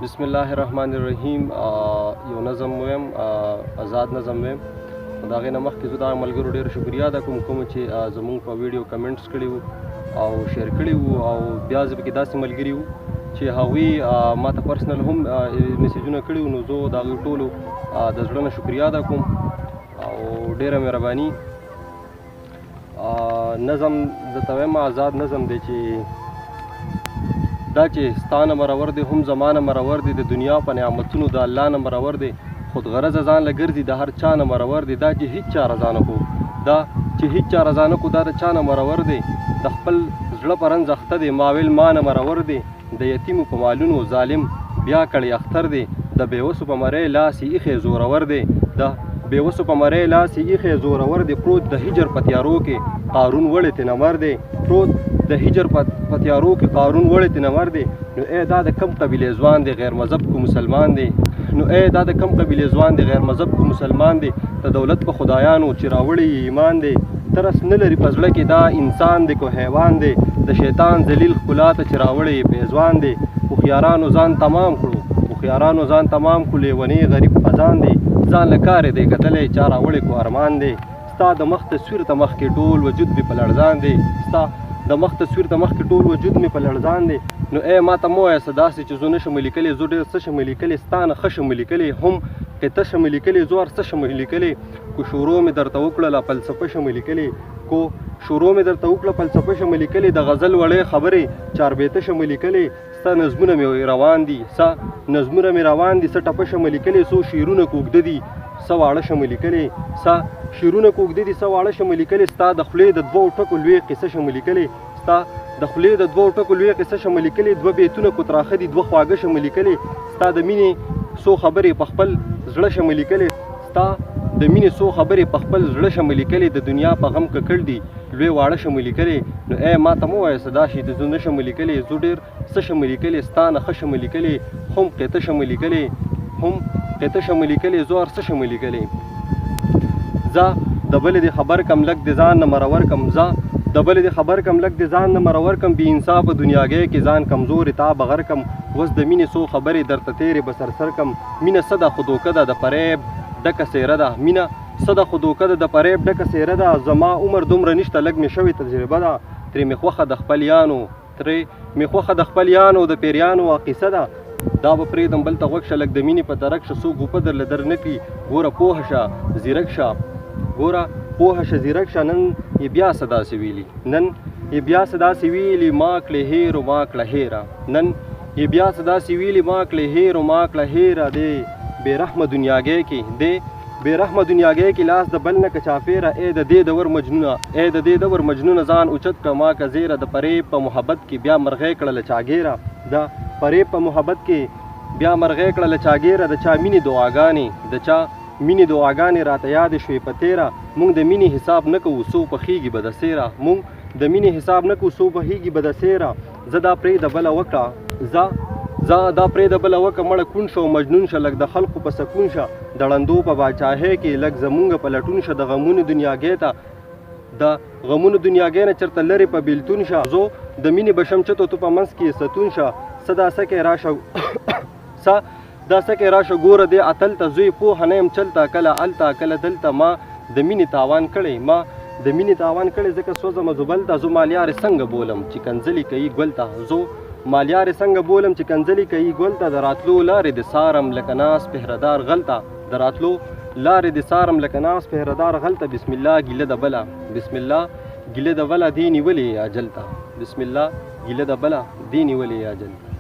بسم الله الرحمن الرحیم. یو نظم ویم، آزاد نظم ویم. د هغې نه مخکې زه دغه ملګرو ډېر شکریا ادا کوم چې زمونږ په ویډیو کمنټس کړي وو او شیر کړي وو، او بیا زه پکې داسې ملګري وو چې هغوی ما ته پرسنل هم میسیجونه کړي وو، نو زه د هغوی ټولو د زړه نه شکریا ادا کوم او ډېره مهرباني. نظم درته وایم آزاد نظم دی چې دا چې ستا نه مرور دی هم زما نه مرور دی، د دنیا په نعمتونو د الله نه مرور دی، خود غرض ځان له ګرځي د هر چا نه مرور دی. دا چې هیڅ چا رضا نه کو، دا چې هیڅ چا رضا نه کو، دا د چا نه مرور دی. د خپل زړه په رنځ اخته دی، ماویل ما نه مرور دی. د یتیمو په مالونو ظالم بیا کړی اختر دی. د بېوسو په مرۍ لاس یې ایښی زورور دی، د بېوسو په مرۍ لاس یې ایښی زورور دی. پروت د هجر په تیارو کې قارون وړی ترې مر دی، پروت د هجر په تیارو کې قارون وړی ترې مر دی. نو ای دا د کم قبیلې ځوان دی غیر مذهب کو مسلمان دی، نو ای دا د کم قبیلې ځوان دی غیر مذهب کو مسلمان دی. د دولت په خدایانو چې راوړی ایمان دی، ترس نه لري په زړه کې دا انسان دی کو حیوان دی. د شیطان ذلیل ښکلا ته چې راوړی پیزوان دی. هوښیارانو ځان تمام کړو، هوښیارانو ځان تمام کړو، لیونی غریب خزان دی. ځان له کارې دی کتلی چا راوړی کو ارمان دی. ستا د مخ تصویر ته مخکې ټول وجود مې په لړزان دی، ستا د مخ تصویر ته مخکې ټول وجود مې په لړزان دی. نو ای ما ته مه وایه څه داسې چې زه نه شم لیکلی، زه ډېر څه شم لیکلی، ستا نه ښه شم لیکلی، هم قطه شم لیکلی، زور څه شم لیکلی. کو شروع مې درته وکړله فلسفه شم لیکلی، کو شروع مې درته وکړه فلسفه شم لیکلی. د غزل وړې خبرې چاربیته شم لیکلی. ستا نظمونه مې روان دي، نظمونه مې روان دي، څه ټپه شم لیکلی، څو شعرونه کوږده دي څه واړه شم لیکلی، څه شعرونه کوږده دي څه واړه شم لیکلی. ستا د خولې د دوو ټکو لوی قصه شم لیکلی، ستا د خولې د دوو ټکو لوی قصه شم لیکلی. دوه بیتونه کوتراخه دي دوه خواږه شم لیکلی. ستا د مینې څو خبرې په خپل زړه شم لیکلی، ستا د مینې څو خبرې په خپل زړه شم لیکلی. د دنیا په غم ککړ دي لوی واړه شم لیکلی. نو ای ما ته مه وایه څه دا شي چې زه نه شم لیکلی، زه ډېر څه شم لیکلی، ستا نه ښه شم لیکلی، هم قطه شم لیکلی، هم قطه شم لیکلی، زور څه شم لیکلی. زه د بلې د خبر کم لږ د ځان نه مرور کم، زه د بلې د خبر کم لږ د ځان نه مرور کم. بې انصافه دنیاګۍ کې ځان کمزورې تا بغر کم. اوس د مینې څو خبرې درته تېرې به سرسر کم. مینه څه ده خو دوکه ده د فریب ډکه څېره ده، مینه څه ده خو دوکه ده د فریب ډکه څېره ده. زما عمر دومره نشته لږ مې شوې تجربه ده، ترې مې خوښه د خپل یانو، ترې مې خوښه د خپل یانو د پیریانو قیصه ده. دا به پرېږدم بل ته غوږ شه لږ د مینې په ترک شه، څوک اوپه درله در نه کړي. ګوره پوهه شه زیرک شه، ګوره پوهه شه زیرک شه. نن یې بیا څه داسې ویلي، نن یې بیا څه داسې ویلي، ما کړې هیر و ما کړه هیره. نن یې بیا څه داسې ویلي، ما کړې هیر و ما کړه هیره. دی بې رحمه دنیاګۍ کې، دی بې رحمه دنیاګۍ کې لاس د بل نه که چاپېره. ای د دې دور مجنونه، ای د دې دور مجنونه ځان اوچت کړه ما که زیره. د فریب په محبت کې بیا مرغۍ کړه له چاګیره، د فریب په محبت کې بیا مرغۍ کړه له چاګیره. د چا مینې دعاګانې، د چا مینې دعاګانې راته یادې شوې په تېره. مونږ د مینې حساب نه کوو څو پخېږي به د سیره، مونږ د مینې حساب نه کوو څو پخېږي به د سیره. زه دا پرېږده بله وکړه، زه دا پرېږده بله وکړه، مړه کون شه مجنون شه، لږ د خلقو په سکون شه. د ړندو په باچاهۍ کې لږ زمونږ په لټون شه. د غمونو دنیاګۍ ته، د غمونو دنیاګۍ نه چېرته لرې په بېلتون شه. زه د مینې به شم چتو تو په منځ کې ستون شه. څه دا سکی راشه څه دا سکی راشه ګوره دې اتل ته، زوی پوهه نه یم چلته، کله الته کله دلته. ما د مینې تاوان کړی، ما د مینې تاوان کړی، ځکه سوځم زبل ته. زه مالیارې څنګه بولم چې کنځلې کوي ګل ته، زه مالیارې څنګه بولم چې کنځلې کوي ګل ته. د راتلو لارې د سارم لکه ناس پهردار غلطه، د راتلو لارې د سارم لکه ناس پهردار غلطه. بسم الله ګیله د بله، بسم الله ګیله د بله دې نیولې اجل ته، بسم الله ګیله د بله دې نیولې اجل ته.